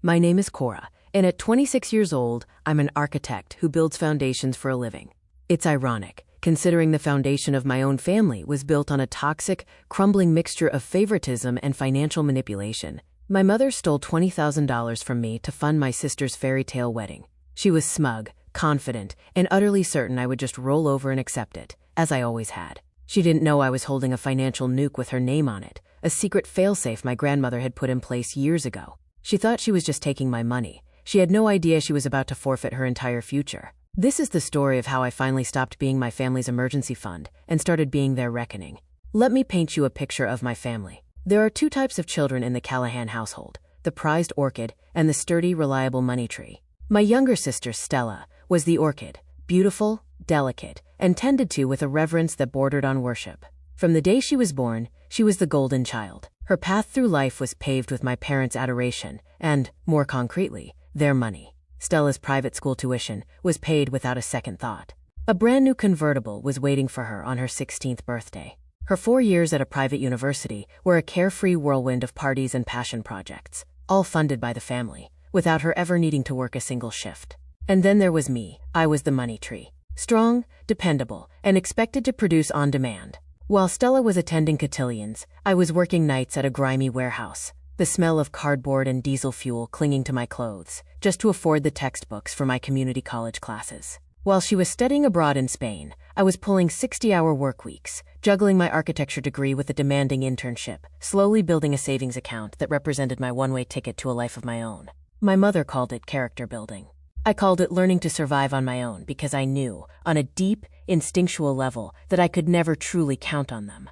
My name is Cora, and at 26 years old, I'm an architect who builds foundations for a living. It's ironic, considering the foundation of my own family was built on a toxic, crumbling mixture of favoritism and financial manipulation. My mother stole $20,000 from me to fund my sister's fairy tale wedding. She was smug, confident, and utterly certain I would just roll over and accept it, as I always had. She didn't know I was holding a financial nuke with her name on it, a secret failsafe my grandmother had put in place years ago. She thought she was just taking my money. She had no idea she was about to forfeit her entire future. This is the story of how I finally stopped being my family's emergency fund and started being their reckoning. Let me paint you a picture of my family. There are two types of children in the Callahan household, the prized orchid and the sturdy, reliable money tree. My younger sister, Stella, was the orchid, beautiful, delicate, and tended to with a reverence that bordered on worship. From the day she was born, she was the golden child. Her path through life was paved with my parents' adoration and, more concretely, their money. Stella's private school tuition was paid without a second thought. A brand new convertible was waiting for her on her 16th birthday. Her 4 years at a private university were a carefree whirlwind of parties and passion projects, all funded by the family, without her ever needing to work a single shift. And then there was me. I was the money tree. Strong, dependable, and expected to produce on demand. While Stella was attending cotillions, I was working nights at a grimy warehouse, the smell of cardboard and diesel fuel clinging to my clothes, just to afford the textbooks for my community college classes. While she was studying abroad in Spain, I was pulling 60-hour work weeks, juggling my architecture degree with a demanding internship, slowly building a savings account that represented my one-way ticket to a life of my own. My mother called it character building. I called it learning to survive on my own because I knew, on a deep, instinctual level, that I could never truly count on them.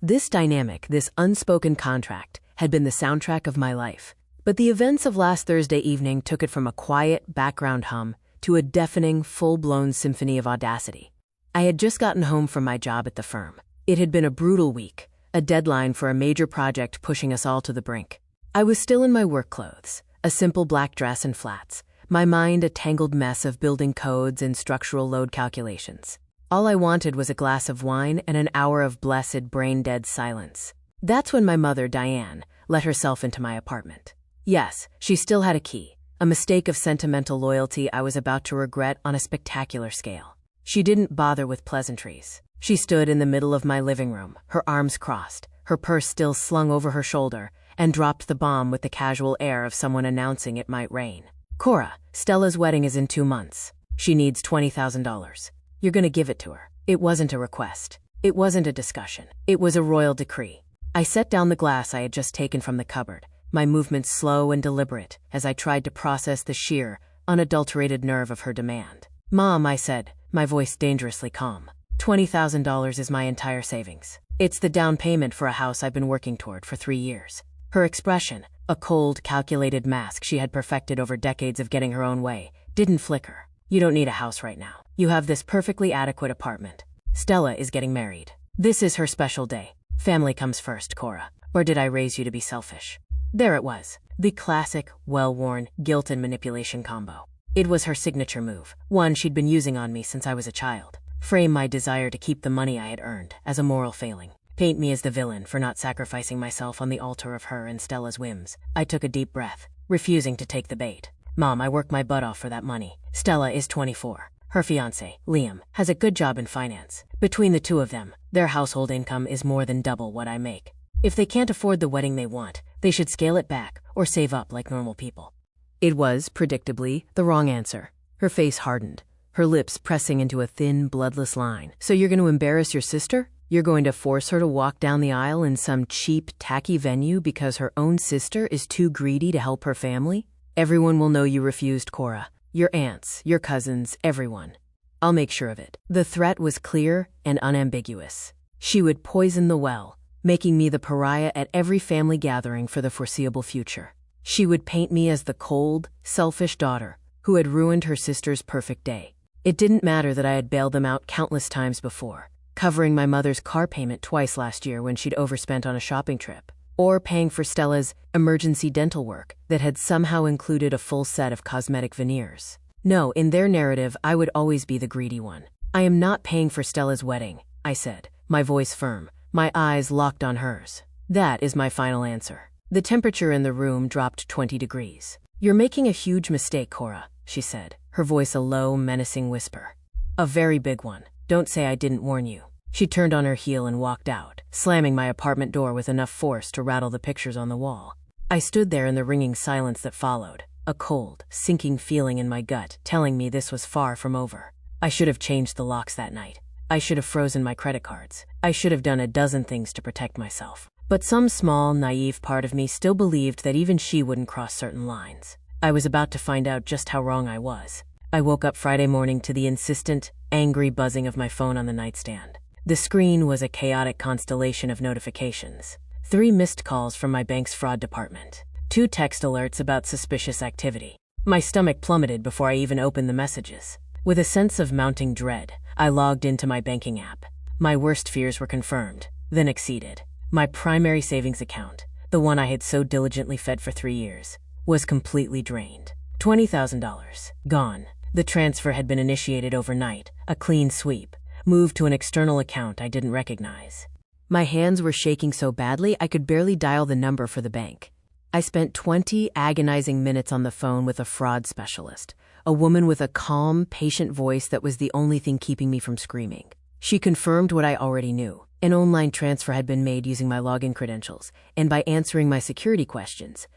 This dynamic, this unspoken contract, had been the soundtrack of my life. But the events of last Thursday evening took it from a quiet, background hum to a deafening, full-blown symphony of audacity. I had just gotten home from my job at the firm. It had been a brutal week, a deadline for a major project pushing us all to the brink. I was still in my work clothes, a simple black dress and flats, my mind a tangled mess of building codes and structural load calculations. All I wanted was a glass of wine and an hour of blessed brain-dead silence. That's when my mother, Diane, let herself into my apartment. Yes, she still had a key, a mistake of sentimental loyalty I was about to regret on a spectacular scale. She didn't bother with pleasantries. She stood in the middle of my living room, her arms crossed, her purse still slung over her shoulder, and dropped the bomb with the casual air of someone announcing it might rain. Cora, Stella's wedding is in 2 months. She needs $20,000. You're gonna give it to her. It wasn't a request. It wasn't a discussion. It was a royal decree. I set down the glass I had just taken from the cupboard, my movements slow and deliberate as I tried to process the sheer, unadulterated nerve of her demand. Mom, I said, my voice dangerously calm. $20,000 is my entire savings. It's the down payment for a house I've been working toward for 3 years. Her expression, a cold, calculated mask she had perfected over decades of getting her own way, didn't flicker. You don't need a house right now. You have this perfectly adequate apartment. Stella is getting married. This is her special day. Family comes first, Cora. Or did I raise you to be selfish? There it was. The classic, well-worn, guilt and manipulation combo. It was her signature move, one she'd been using on me since I was a child. Frame my desire to keep the money I had earned as a moral failing. Paint me as the villain for not sacrificing myself on the altar of her and Stella's whims. I took a deep breath, refusing to take the bait. Mom, I worked my butt off for that money. Stella is 24. Her fiancé, Liam, has a good job in finance. Between the two of them, their household income is more than double what I make. If they can't afford the wedding they want, they should scale it back or save up like normal people. It was, predictably, the wrong answer. Her face hardened, her lips pressing into a thin, bloodless line. So you're going to embarrass your sister? You're going to force her to walk down the aisle in some cheap, tacky venue because her own sister is too greedy to help her family? Everyone will know you refused, Cora. Your aunts, your cousins, everyone. I'll make sure of it. The threat was clear and unambiguous. She would poison the well, making me the pariah at every family gathering for the foreseeable future. She would paint me as the cold, selfish daughter who had ruined her sister's perfect day. It didn't matter that I had bailed them out countless times before, covering my mother's car payment twice last year when she'd overspent on a shopping trip, or paying for Stella's emergency dental work that had somehow included a full set of cosmetic veneers. No, in their narrative, I would always be the greedy one. I am not paying for Stella's wedding, I said, my voice firm, my eyes locked on hers. That is my final answer. The temperature in the room dropped 20 degrees. "You're making a huge mistake, Cora," she said, her voice a low, menacing whisper. "A very big one. Don't say I didn't warn you." She turned on her heel and walked out, slamming my apartment door with enough force to rattle the pictures on the wall. I stood there in the ringing silence that followed, a cold, sinking feeling in my gut telling me this was far from over. I should have changed the locks that night. I should have frozen my credit cards. I should have done a dozen things to protect myself. But some small, naive part of me still believed that even she wouldn't cross certain lines. I was about to find out just how wrong I was. I woke up Friday morning to the insistent, angry buzzing of my phone on the nightstand. The screen was a chaotic constellation of notifications. 3 missed calls from my bank's fraud department. 2 text alerts about suspicious activity. My stomach plummeted before I even opened the messages. With a sense of mounting dread, I logged into my banking app. My worst fears were confirmed, then exceeded. My primary savings account, the one I had so diligently fed for 3 years, was completely drained. $20,000. Gone. The transfer had been initiated overnight, a clean sweep, moved to an external account I didn't recognize. My hands were shaking so badly I could barely dial the number for the bank. I spent 20 agonizing minutes on the phone with a fraud specialist, a woman with a calm, patient voice that was the only thing keeping me from screaming. She confirmed what I already knew. An online transfer had been made using my login credentials, and by answering my security questions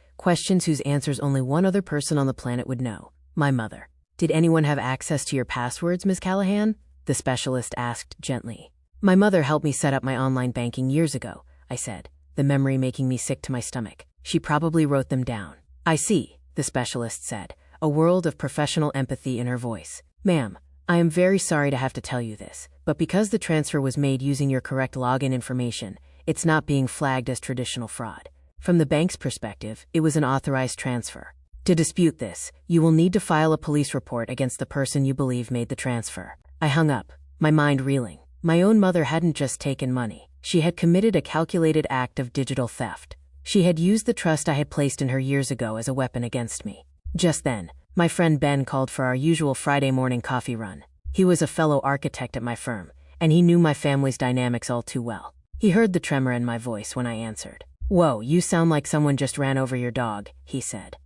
whose answers only one other person on the planet would know, my mother. "Did anyone have access to your passwords, Ms. Callahan?" the specialist asked gently. "My mother helped me set up my online banking years ago," I said, the memory making me sick to my stomach. "She probably wrote them down." "I see," the specialist said, a world of professional empathy in her voice. "Ma'am, I am very sorry to have to tell you this, but because the transfer was made using your correct login information, it's not being flagged as traditional fraud. From the bank's perspective, it was an authorized transfer. To dispute this, you will need to file a police report against the person you believe made the transfer." I hung up, my mind reeling. My own mother hadn't just taken money. She had committed a calculated act of digital theft. She had used the trust I had placed in her years ago as a weapon against me. Just then, my friend Ben called for our usual Friday morning coffee run. He was a fellow architect at my firm, and he knew my family's dynamics all too well. He heard the tremor in my voice when I answered. "Whoa, you sound like someone just ran over your dog," he said.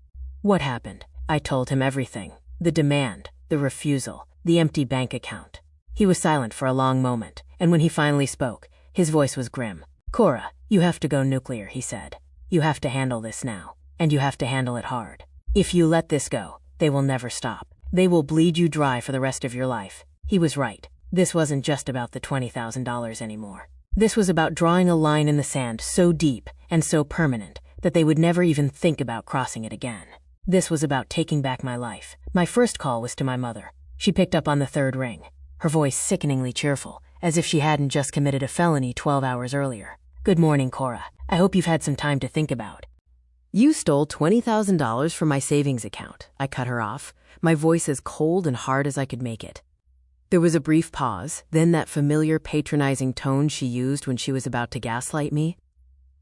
"What happened?" I told him everything. The demand, the refusal, the empty bank account. He was silent for a long moment, and when he finally spoke, his voice was grim. "Cora, you have to go nuclear," he said. "You have to handle this now, and you have to handle it hard. If you let this go, they will never stop. They will bleed you dry for the rest of your life." He was right. This wasn't just about the $20,000 anymore. This was about drawing a line in the sand so deep and so permanent that they would never even think about crossing it again. This was about taking back my life. My first call was to my mother. She picked up on the 3rd ring, her voice sickeningly cheerful, as if she hadn't just committed a felony 12 hours earlier. "Good morning, Cora. I hope you've had some time to think about." "You stole $20,000 from my savings account," I cut her off, my voice as cold and hard as I could make it. There was a brief pause, then that familiar patronizing tone she used when she was about to gaslight me.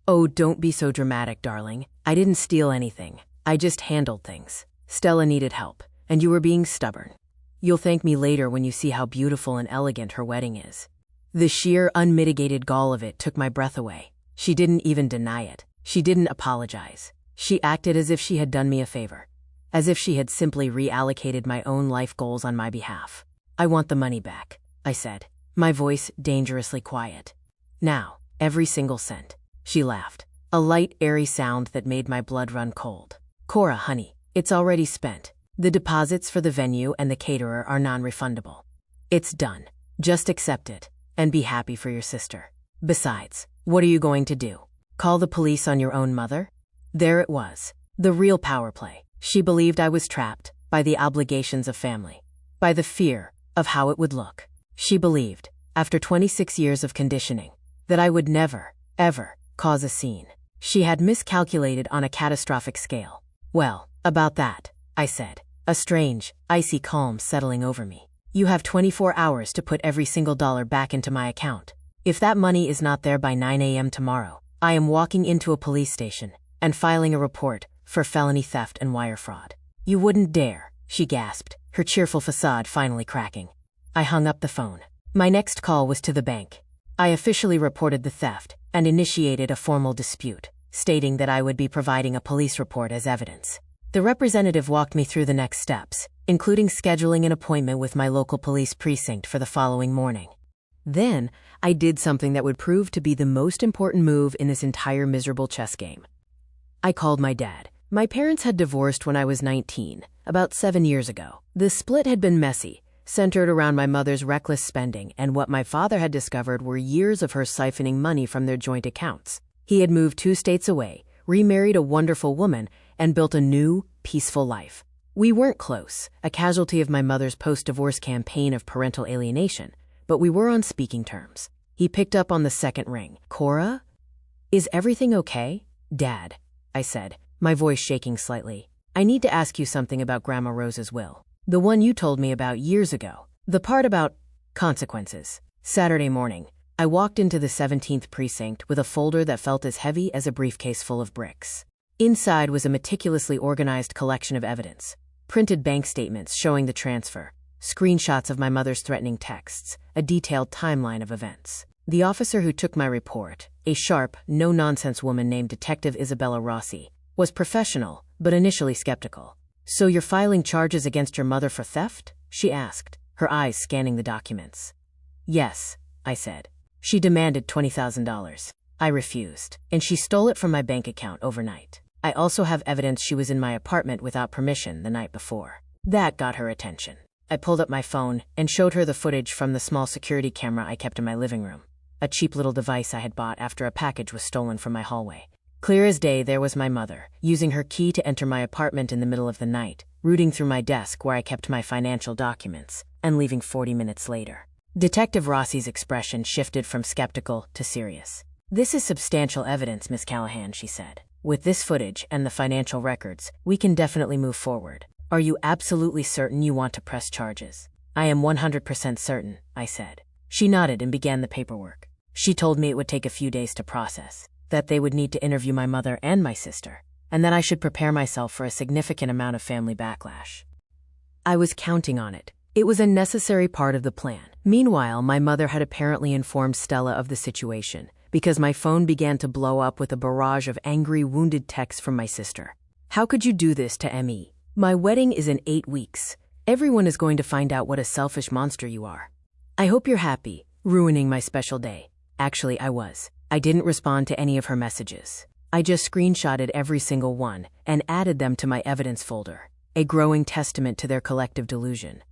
"Oh, don't be so dramatic, darling. I didn't steal anything. I just handled things. Stella needed help, and you were being stubborn. You'll thank me later when you see how beautiful and elegant her wedding is." The sheer, unmitigated gall of it took my breath away. She didn't even deny it. She didn't apologize. She acted as if she had done me a favor, as if she had simply reallocated my own life goals on my behalf. "I want the money back," I said, my voice dangerously quiet. "Now, every single cent." She laughed, a light, airy sound that made my blood run cold. "Cora, honey, it's already spent. The deposits for the venue and the caterer are non-refundable. It's done. Just accept it, and be happy for your sister. Besides, what are you going to do? Call the police on your own mother?" There it was, the real power play. She believed I was trapped by the obligations of family, by the fear of how it would look. She believed, after 26 years of conditioning, that I would never, ever cause a scene. She had miscalculated on a catastrophic scale. "Well, about that," I said, a strange, icy calm settling over me. "You have 24 hours to put every single dollar back into my account. If that money is not there by 9 a.m. tomorrow, I am walking into a police station and filing a report for felony theft and wire fraud." "You wouldn't dare," she gasped, her cheerful facade finally cracking. I hung up the phone. My next call was to the bank. I officially reported the theft and initiated a formal dispute, stating that I would be providing a police report as evidence. The representative walked me through the next steps, including scheduling an appointment with my local police precinct for the following morning. Then, I did something that would prove to be the most important move in this entire miserable chess game. I called my dad. My parents had divorced when I was 19, about 7 years ago. The split had been messy, centered around my mother's reckless spending, and what my father had discovered were years of her siphoning money from their joint accounts. He had moved 2 states away, remarried a wonderful woman, and built a new, peaceful life. We weren't close, a casualty of my mother's post-divorce campaign of parental alienation, but we were on speaking terms. He picked up on the second ring. "Cora? Is everything okay?" "Dad," I said, my voice shaking slightly. "I need to ask you something about Grandma Rose's will. The one you told me about years ago. The part about consequences." Saturday morning, I walked into the 17th precinct with a folder that felt as heavy as a briefcase full of bricks. Inside was a meticulously organized collection of evidence. Printed bank statements showing the transfer, screenshots of my mother's threatening texts, a detailed timeline of events. The officer who took my report, a sharp, no-nonsense woman named Detective Isabella Rossi, was professional, but initially skeptical. "So you're filing charges against your mother for theft?" she asked, her eyes scanning the documents. "Yes," I said. "She demanded $20,000. I refused, and she stole it from my bank account overnight. I also have evidence she was in my apartment without permission the night before." That got her attention. I pulled up my phone and showed her the footage from the small security camera I kept in my living room, a cheap little device I had bought after a package was stolen from my hallway. Clear as day, there was my mother, using her key to enter my apartment in the middle of the night, rooting through my desk where I kept my financial documents, and leaving 40 minutes later. Detective Rossi's expression shifted from skeptical to serious. "This is substantial evidence, Miss Callahan," she said. "With this footage and the financial records, we can definitely move forward. Are you absolutely certain you want to press charges?" "I am 100% certain," I said. She nodded and began the paperwork. She told me it would take a few days to process, that they would need to interview my mother and my sister, and that I should prepare myself for a significant amount of family backlash. I was counting on it. It was a necessary part of the plan. Meanwhile, my mother had apparently informed Stella of the situation, because my phone began to blow up with a barrage of angry, wounded texts from my sister. "How could you do this to Emmy? My wedding is in 8 weeks. Everyone is going to find out what a selfish monster you are. I hope you're happy, ruining my special day." Actually, I was. I didn't respond to any of her messages. I just screenshotted every single one and added them to my evidence folder, a growing testament to their collective delusion.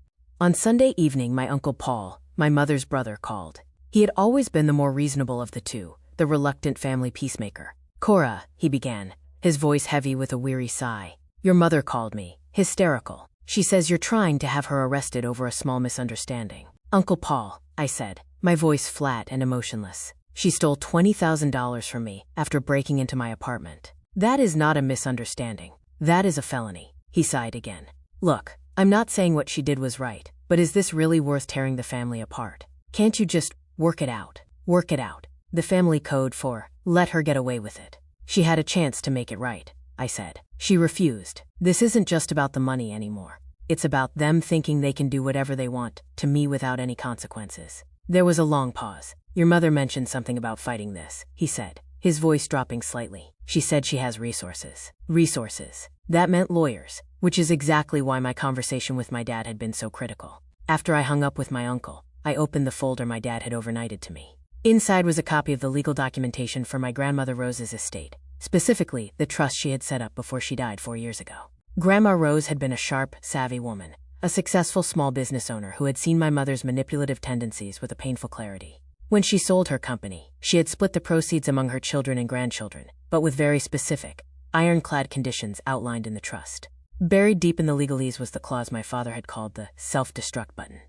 On Sunday evening, my Uncle Paul, my mother's brother, called. He had always been the more reasonable of the two, the reluctant family peacemaker. "Cora," he began, his voice heavy with a weary sigh. "Your mother called me, hysterical. She says you're trying to have her arrested over a small misunderstanding." "Uncle Paul," I said, my voice flat and emotionless. "She stole $20,000 from me after breaking into my apartment. That is not a misunderstanding. That is a felony." He sighed again. "Look, I'm not saying what she did was right, but is this really worth tearing the family apart? Can't you just work it out? Work it out." The family code for "let her get away with it." "She had a chance to make it right," I said. "She refused. This isn't just about the money anymore. It's about them thinking they can do whatever they want to me without any consequences." There was a long pause. "Your mother mentioned something about fighting this," he said, his voice dropping slightly. "She said she has resources." Resources. That meant lawyers, which is exactly why my conversation with my dad had been so critical. After I hung up with my uncle, I opened the folder my dad had overnighted to me. Inside was a copy of the legal documentation for my grandmother Rose's estate, specifically the trust she had set up before she died 4 years ago. Grandma Rose had been a sharp, savvy woman, a successful small business owner who had seen my mother's manipulative tendencies with a painful clarity. When she sold her company, she had split the proceeds among her children and grandchildren, but with very specific, ironclad conditions outlined in the trust. Buried deep in the legalese was the clause my father had called the self-destruct button.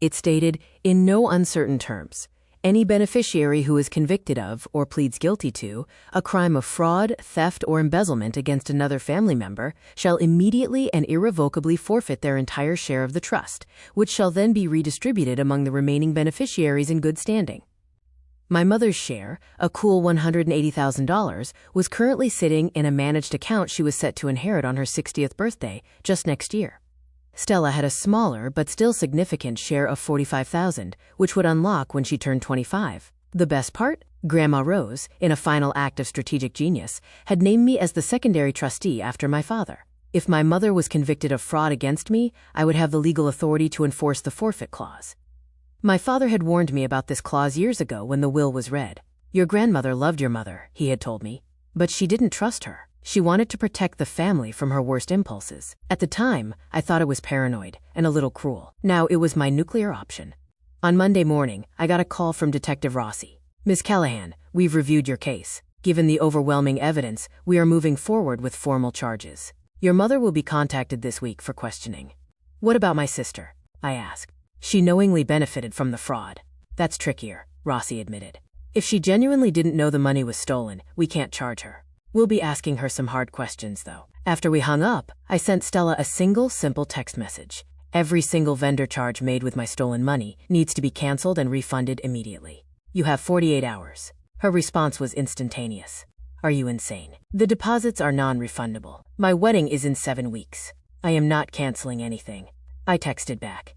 It stated, in no uncertain terms, any beneficiary who is convicted of or pleads guilty to a crime of fraud, theft, or embezzlement against another family member shall immediately and irrevocably forfeit their entire share of the trust, which shall then be redistributed among the remaining beneficiaries in good standing. My mother's share, a cool $180,000, was currently sitting in a managed account she was set to inherit on her 60th birthday, just next year. Stella had a smaller but still significant share of $45,000, which would unlock when she turned 25. The best part? Grandma Rose, in a final act of strategic genius, had named me as the secondary trustee after my father. If my mother was convicted of fraud against me, I would have the legal authority to enforce the forfeit clause. My father had warned me about this clause years ago when the will was read. Your grandmother loved your mother, he had told me, but she didn't trust her. She wanted to protect the family from her worst impulses. At the time, I thought it was paranoid and a little cruel. Now it was my nuclear option. On Monday morning, I got a call from Detective Rossi. Ms. Callahan, we've reviewed your case. Given the overwhelming evidence, we are moving forward with formal charges. Your mother will be contacted this week for questioning. What about my sister? I asked. She knowingly benefited from the fraud. That's trickier, Rossi admitted. If she genuinely didn't know the money was stolen, we can't charge her. We'll be asking her some hard questions, though. After we hung up, I sent Stella a single, simple text message. Every single vendor charge made with my stolen money needs to be canceled and refunded immediately. You have 48 hours. Her response was instantaneous. Are you insane? The deposits are non-refundable. My wedding is in 7 weeks. I am not canceling anything. I texted back.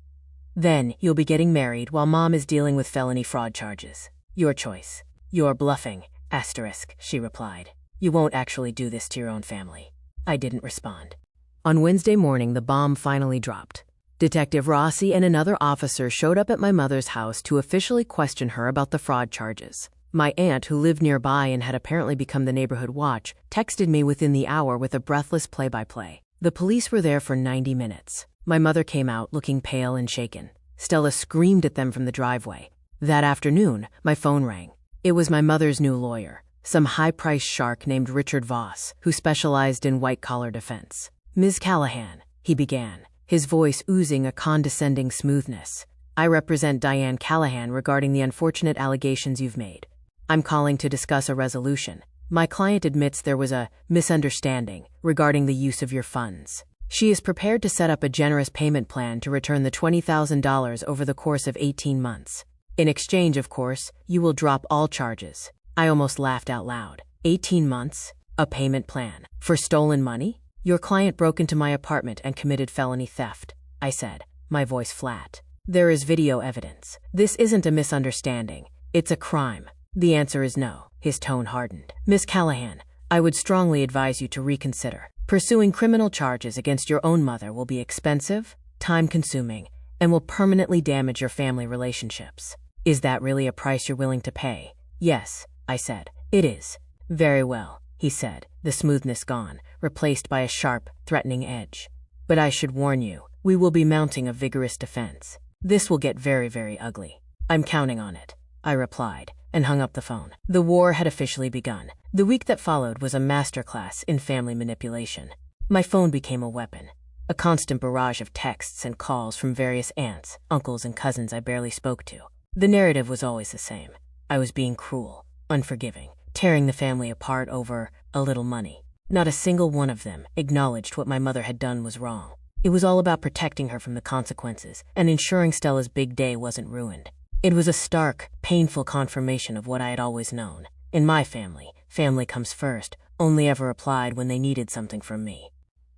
Then, you'll be getting married while Mom is dealing with felony fraud charges. Your choice. You're bluffing, asterisk, she replied. You won't actually do this to your own family. I didn't respond. On Wednesday morning, the bomb finally dropped. Detective Rossi and another officer showed up at my mother's house to officially question her about the fraud charges. My aunt, who lived nearby and had apparently become the neighborhood watch, texted me within the hour with a breathless play-by-play. The police were there for 90 minutes. My mother came out looking pale and shaken. Stella screamed at them from the driveway. That afternoon, my phone rang. It was my mother's new lawyer, some high-priced shark named Richard Voss, who specialized in white-collar defense. Ms. Callahan, he began, his voice oozing a condescending smoothness. I represent Diane Callahan regarding the unfortunate allegations you've made. I'm calling to discuss a resolution. My client admits there was a misunderstanding regarding the use of your funds. She is prepared to set up a generous payment plan to return the $20,000 over the course of 18 months. In exchange, of course, you will drop all charges. I almost laughed out loud. 18 months? A payment plan? For stolen money? Your client broke into my apartment and committed felony theft, I said, my voice flat. There is video evidence. This isn't a misunderstanding. It's a crime. The answer is no. His tone hardened. Miss Callahan, I would strongly advise you to reconsider. Pursuing criminal charges against your own mother will be expensive, time-consuming, and will permanently damage your family relationships. Is that really a price you're willing to pay? Yes, I said. It is. Very well, he said, the smoothness gone, replaced by a sharp, threatening edge. But I should warn you, we will be mounting a vigorous defense. This will get very, very ugly. I'm counting on it, I replied, and hung up the phone. The war had officially begun. The week that followed was a masterclass in family manipulation. My phone became a weapon. A constant barrage of texts and calls from various aunts, uncles, and cousins I barely spoke to. The narrative was always the same. I was being cruel, unforgiving, tearing the family apart over a little money. Not a single one of them acknowledged what my mother had done was wrong. It was all about protecting her from the consequences and ensuring Stella's big day wasn't ruined. It was a stark, painful confirmation of what I had always known. In my family, family comes first, only ever applied when they needed something from me.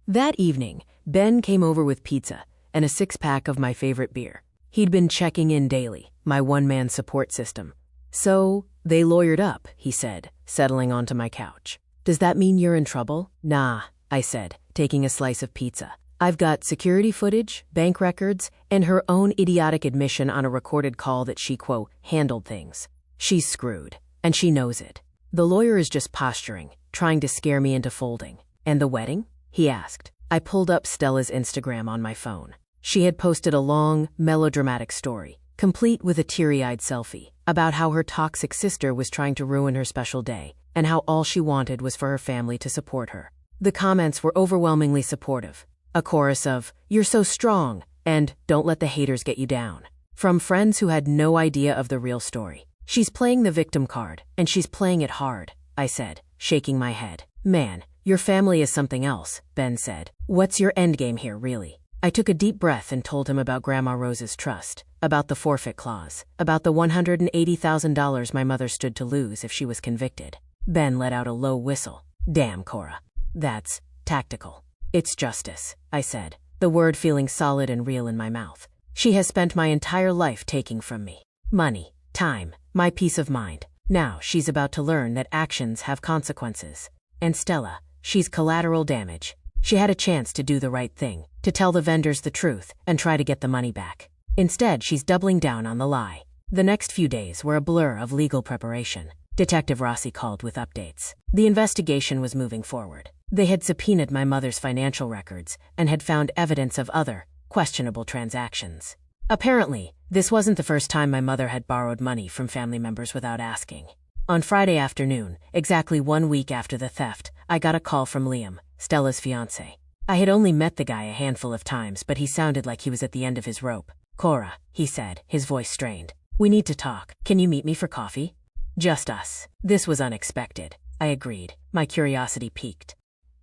That evening, Ben came over with pizza and a 6-pack of my favorite beer. He'd been checking in daily, my one-man support system. So, they lawyered up, he said, settling onto my couch. Does that mean you're in trouble? Nah, I said, taking a slice of pizza. I've got security footage, bank records, and her own idiotic admission on a recorded call that she, quote, handled things. She's screwed, and she knows it. The lawyer is just posturing, trying to scare me into folding. And the wedding? He asked. I pulled up Stella's Instagram on my phone. She had posted a long, melodramatic story, complete with a teary-eyed selfie, about how her toxic sister was trying to ruin her special day, and how all she wanted was for her family to support her. The comments were overwhelmingly supportive. A chorus of, "You're so strong," and "Don't let the haters get you down," from friends who had no idea of the real story. She's playing the victim card, and she's playing it hard, I said, shaking my head. Man, your family is something else, Ben said. What's your endgame here, really? I took a deep breath and told him about Grandma Rose's trust, about the forfeit clause, about the $180,000 my mother stood to lose if she was convicted. Ben let out a low whistle. Damn, Cora. That's tactical. It's justice, I said, the word feeling solid and real in my mouth. She has spent my entire life taking from me. Money, time, my peace of mind. Now she's about to learn that actions have consequences. And Stella, she's collateral damage. She had a chance to do the right thing, to tell the vendors the truth and try to get the money back. Instead, she's doubling down on the lie. The next few days were a blur of legal preparation. Detective Rossi called with updates. The investigation was moving forward. They had subpoenaed my mother's financial records and had found evidence of other, questionable transactions. Apparently, this wasn't the first time my mother had borrowed money from family members without asking. On Friday afternoon, exactly 1 week after the theft, I got a call from Liam, Stella's fiancé. I had only met the guy a handful of times, but he sounded like he was at the end of his rope. "Cora," he said, his voice strained. "We need to talk. Can you meet me for coffee?" Just us. This was unexpected. I agreed, my curiosity piqued.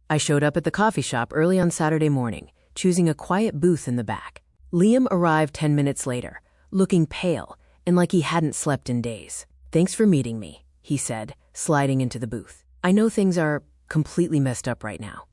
I showed up at the coffee shop early on Saturday morning, choosing a quiet booth in the back. Liam arrived 10 minutes later, looking pale and like he hadn't slept in days. "Thanks for meeting me," he said, sliding into the booth. "I know things are completely messed up right now."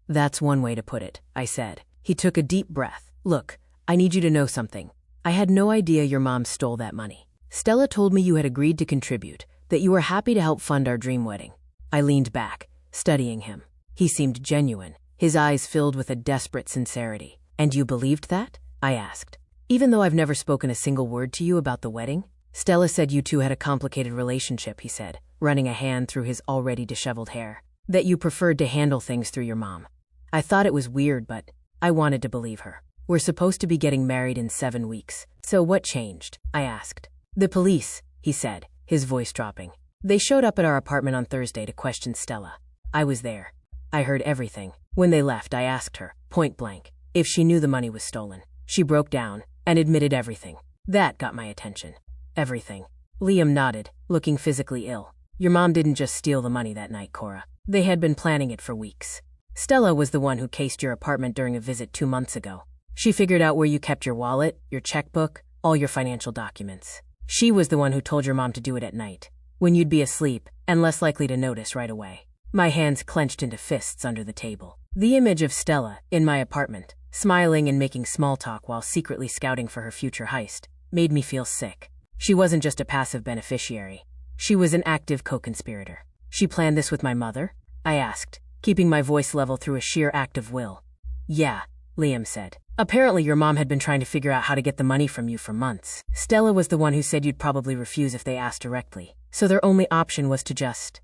"That's one way to put it," I said. He took a deep breath. "Look, I need you to know something. I had no idea your mom stole that money. Stella told me you had agreed to contribute, that you were happy to help fund our dream wedding." I leaned back, studying him. He seemed genuine, his eyes filled with a desperate sincerity. "And you believed that?" I asked. "Even though I've never spoken a single word to you about the wedding?" "Stella said you two had a complicated relationship," he said, running a hand through his already disheveled hair. "That you preferred to handle things through your mom." I thought it was weird, but I wanted to believe her. "We're supposed to be getting married in 7 weeks. So what changed?" I asked. "The police," he said, his voice dropping. "They showed up at our apartment on Thursday to question Stella. I was there. I heard everything. When they left, I asked her, point blank, if she knew the money was stolen. She broke down and admitted everything. That got my attention. Everything." Liam nodded, looking physically ill. "Your mom didn't just steal the money that night, Cora. They had been planning it for weeks. Stella was the one who cased your apartment during a visit 2 months ago. She figured out where you kept your wallet, your checkbook, all your financial documents. She was the one who told your mom to do it at night, when you'd be asleep and less likely to notice right away." My hands clenched into fists under the table. The image of Stella, in my apartment, smiling and making small talk while secretly scouting for her future heist, made me feel sick. She wasn't just a passive beneficiary. She was an active co-conspirator. "She planned this with my mother?" I asked, keeping my voice level through a sheer act of will. "Yeah," Liam said. "Apparently your mom had been trying to figure out how to get the money from you for months. Stella was the one who said you'd probably refuse if they asked directly, so their only option was to just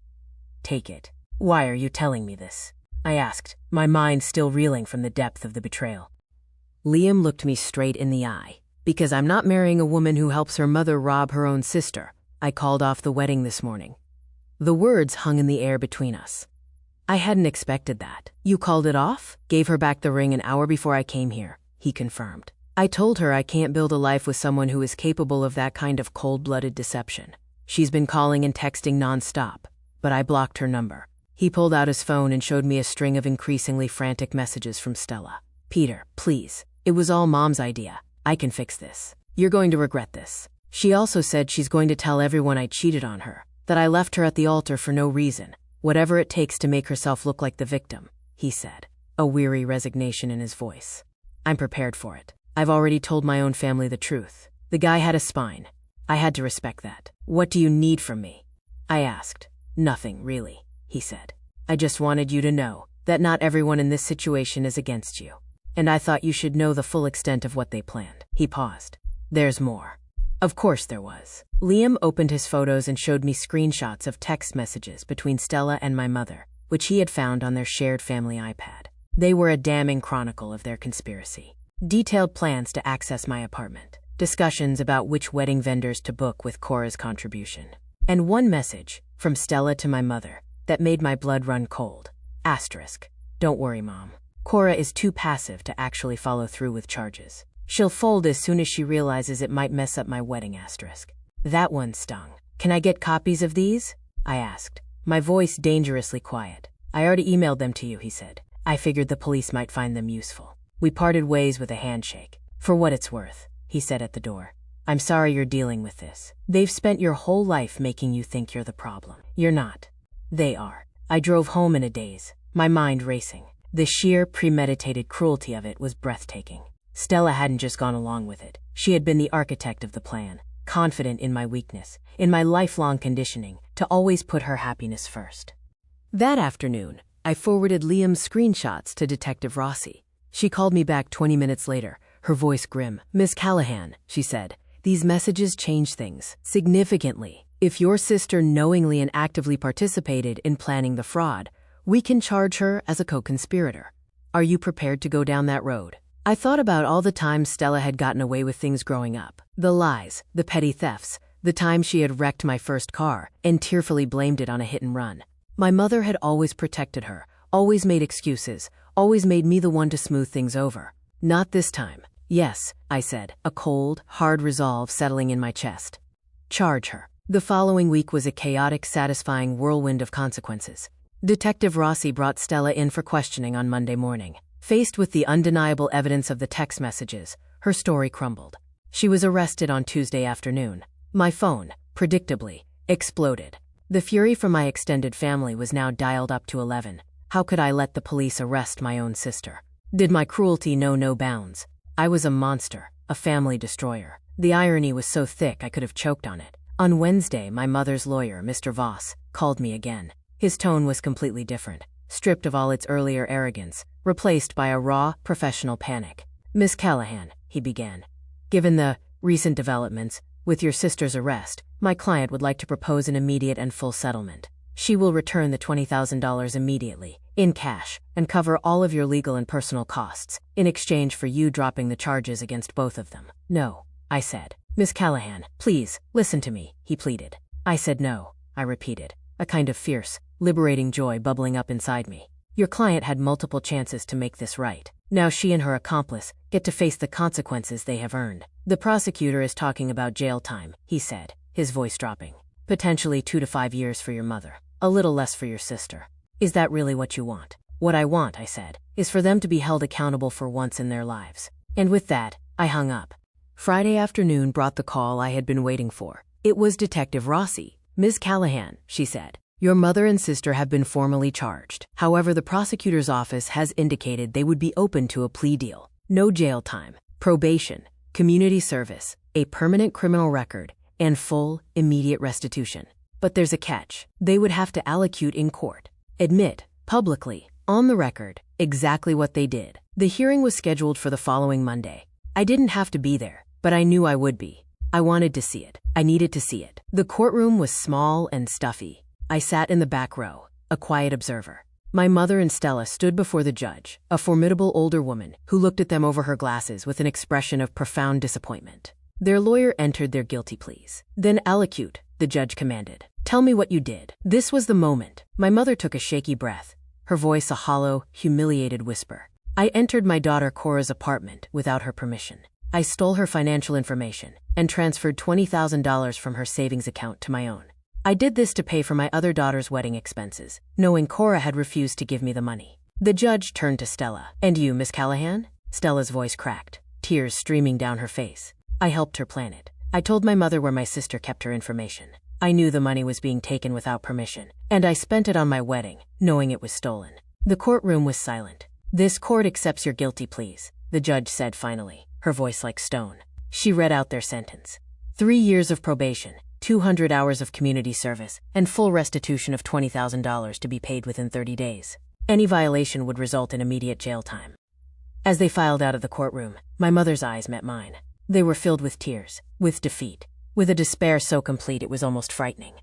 take it." "Why are you telling me this?" I asked, my mind still reeling from the depth of the betrayal. Liam looked me straight in the eye. "Because I'm not marrying a woman who helps her mother rob her own sister. I called off the wedding this morning." The words hung in the air between us. I hadn't expected that. "You called it off?" "Gave her back the ring an hour before I came here," he confirmed. "I told her I can't build a life with someone who is capable of that kind of cold-blooded deception. She's been calling and texting nonstop, but I blocked her number." He pulled out his phone and showed me a string of increasingly frantic messages from Stella. "Peter, please. It was all Mom's idea. I can fix this. You're going to regret this." She also said she's going to tell everyone I cheated on her, that I left her at the altar for no reason, whatever it takes to make herself look like the victim, he said, a weary resignation in his voice. "I'm prepared for it. I've already told my own family the truth. The guy had a spine. I had to respect that." "What do you need from me?" I asked. "Nothing, really," he said. "I just wanted you to know that not everyone in this situation is against you. And I thought you should know the full extent of what they planned." He paused. "There's more." Of course there was. Liam opened his photos and showed me screenshots of text messages between Stella and my mother, which he had found on their shared family iPad. They were a damning chronicle of their conspiracy. Detailed plans to access my apartment, discussions about which wedding vendors to book with Cora's contribution, and one message, from Stella to my mother, that made my blood run cold. Asterisk. "Don't worry, Mom. Cora is too passive to actually follow through with charges. She'll fold as soon as she realizes it might mess up my wedding." Asterisk. That one stung. "Can I get copies of these?" I asked, my voice dangerously quiet. "I already emailed them to you," he said. "I figured the police might find them useful." We parted ways with a handshake. "For what it's worth," he said at the door. "I'm sorry you're dealing with this. They've spent your whole life making you think you're the problem. You're not. They are." I drove home in a daze, my mind racing. The sheer, premeditated cruelty of it was breathtaking. Stella hadn't just gone along with it. She had been the architect of the plan, confident in my weakness, in my lifelong conditioning, to always put her happiness first. That afternoon, I forwarded Liam's screenshots to Detective Rossi. She called me back 20 minutes later, her voice grim. "Miss Callahan," she said, "these messages change things significantly. If your sister knowingly and actively participated in planning the fraud, we can charge her as a co-conspirator. Are you prepared to go down that road?" I thought about all the times Stella had gotten away with things growing up. The lies, the petty thefts, the time she had wrecked my first car and tearfully blamed it on a hit and run. My mother had always protected her, always made excuses, always made me the one to smooth things over. Not this time. "Yes," I said, a cold, hard resolve settling in my chest. Charge her. The following week was a chaotic, satisfying whirlwind of consequences. Detective Rossi brought Stella in for questioning on Monday morning. Faced with the undeniable evidence of the text messages, her story crumbled. She was arrested on Tuesday afternoon. My phone, predictably, exploded. The fury from my extended family was now dialed up to 11. How could I let the police arrest my own sister? Did my cruelty know no bounds? I was a monster, a family destroyer. The irony was so thick I could have choked on it. On Wednesday, my mother's lawyer, Mr. Voss, called me again. His tone was completely different, stripped of all its earlier arrogance, replaced by a raw, professional panic. "Miss Callahan," he began, "given the recent developments with your sister's arrest, my client would like to propose an immediate and full settlement. She will return the $20,000 immediately, in cash, and cover all of your legal and personal costs, in exchange for you dropping the charges against both of them." "No," I said. "Miss Callahan, please, listen to me," he pleaded. I said no, I repeated, a kind of fierce, liberating joy bubbling up inside me. Your client had multiple chances to make this right. Now she and her accomplice get to face the consequences they have earned. The prosecutor is talking about jail time, he said, his voice dropping. Potentially 2 to 5 years for your mother. A little less for your sister. Is that really what you want? What I want, I said, is for them to be held accountable for once in their lives. And with that, I hung up. Friday afternoon brought the call I had been waiting for. It was Detective Rossi. "Ms. Callahan," she said, "your mother and sister have been formally charged. However, the prosecutor's office has indicated they would be open to a plea deal. No jail time, probation, community service, a permanent criminal record, and full, immediate restitution. But there's a catch. They would have to allocute in court. Admit, publicly, on the record, exactly what they did." The hearing was scheduled for the following Monday. I didn't have to be there, but I knew I would be. I wanted to see it. I needed to see it. The courtroom was small and stuffy. I sat in the back row, a quiet observer. My mother and Stella stood before the judge, a formidable older woman who looked at them over her glasses with an expression of profound disappointment. Their lawyer entered their guilty pleas. "Then allocute," the judge commanded. "Tell me what you did." This was the moment. My mother took a shaky breath, her voice a hollow, humiliated whisper. "I entered my daughter Cora's apartment without her permission. I stole her financial information and transferred $20,000 from her savings account to my own. I did this to pay for my other daughter's wedding expenses, knowing Cora had refused to give me the money." The judge turned to Stella. "And you, Miss Callahan?" Stella's voice cracked, tears streaming down her face. "I helped her plan it. I told my mother where my sister kept her information. I knew the money was being taken without permission, and I spent it on my wedding, knowing it was stolen." The courtroom was silent. "This court accepts your guilty pleas," the judge said finally, her voice like stone. She read out their sentence. 3 years of probation, 200 hours of community service, and full restitution of $20,000 to be paid within 30 days. Any violation would result in immediate jail time. As they filed out of the courtroom, my mother's eyes met mine. They were filled with tears, with defeat, with a despair so complete it was almost frightening.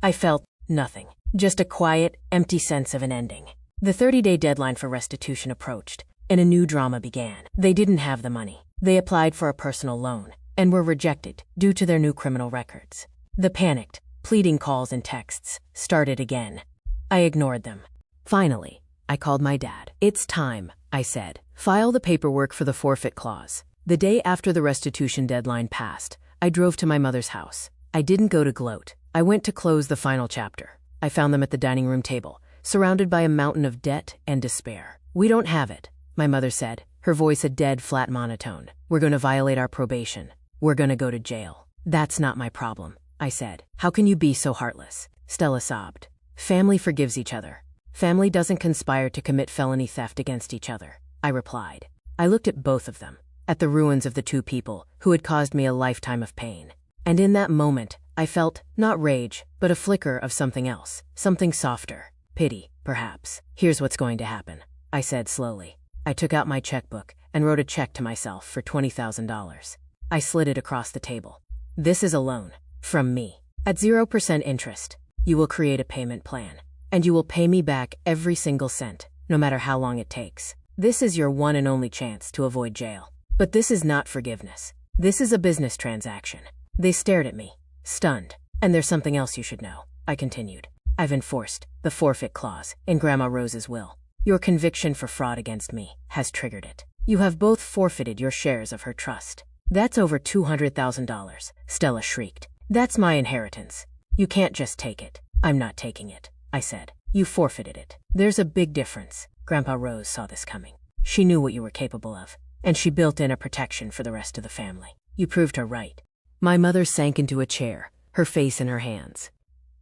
I felt nothing, just a quiet, empty sense of an ending. The 30-day deadline for restitution approached, and a new drama began. They didn't have the money. They applied for a personal loan, and were rejected due to their new criminal records. The panicked, pleading calls and texts started again. I ignored them. Finally, I called my dad. "It's time," I said. "File the paperwork for the forfeit clause." The day after the restitution deadline passed, I drove to my mother's house. I didn't go to gloat. I went to close the final chapter. I found them at the dining room table, surrounded by a mountain of debt and despair. "We don't have it," my mother said, her voice a dead, flat monotone. "We're going to violate our probation. We're going to go to jail." "That's not my problem," I said. "How can you be so heartless?" Stella sobbed. "Family forgives each other. Family doesn't conspire to commit felony theft against each other," I replied. I looked at both of them, at the ruins of the two people who had caused me a lifetime of pain. And in that moment, I felt, not rage, but a flicker of something else, something softer. Pity, perhaps. Here's what's going to happen, I said slowly. I took out my checkbook and wrote a check to myself for $20,000. I slid it across the table. This is a loan. From me. At 0% interest. You will create a payment plan. And you will pay me back every single cent, no matter how long it takes. This is your one and only chance to avoid jail. But this is not forgiveness. This is a business transaction. They stared at me, stunned. And there's something else you should know, I continued. I've enforced the forfeit clause in Grandma Rose's will. Your conviction for fraud against me has triggered it. You have both forfeited your shares of her trust. That's over $200,000, Stella shrieked. That's my inheritance. You can't just take it. I'm not taking it, I said. You forfeited it. There's a big difference. Grandpa Rose saw this coming. She knew what you were capable of, and she built in a protection for the rest of the family. You proved her right. My mother sank into a chair, her face in her hands.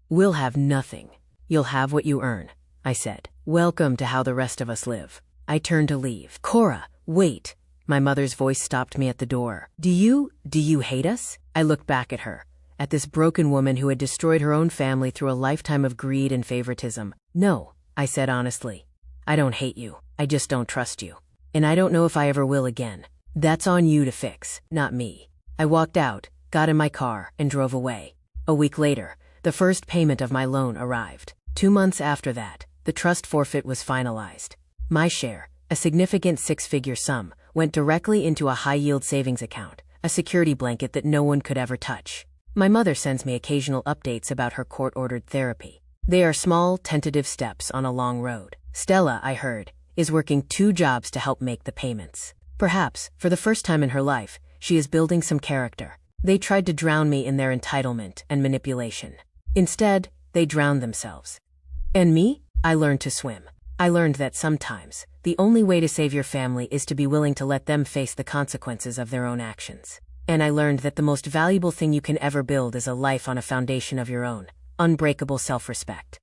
We'll have nothing. You'll have what you earn, I said. Welcome to how the rest of us live. I turned to leave. Cora, wait. My mother's voice stopped me at the door. Do you hate us? I looked back at her, at this broken woman who had destroyed her own family through a lifetime of greed and favoritism. No, I said honestly. I don't hate you. I just don't trust you. And I don't know if I ever will again. That's on you to fix, not me. I walked out, got in my car, and drove away. A week later, the first payment of my loan arrived. 2 months after that, the trust forfeit was finalized. My share, a significant 6-figure sum, went directly into a high-yield savings account, a security blanket that no one could ever touch. My mother sends me occasional updates about her court-ordered therapy. They are small, tentative steps on a long road. Stella, I heard, is working 2 jobs to help make the payments. Perhaps, for the first time in her life, she is building some character. They tried to drown me in their entitlement and manipulation. Instead, they drowned themselves. And me? I learned to swim. I learned that sometimes, the only way to save your family is to be willing to let them face the consequences of their own actions. And I learned that the most valuable thing you can ever build is a life on a foundation of your own, unbreakable self-respect.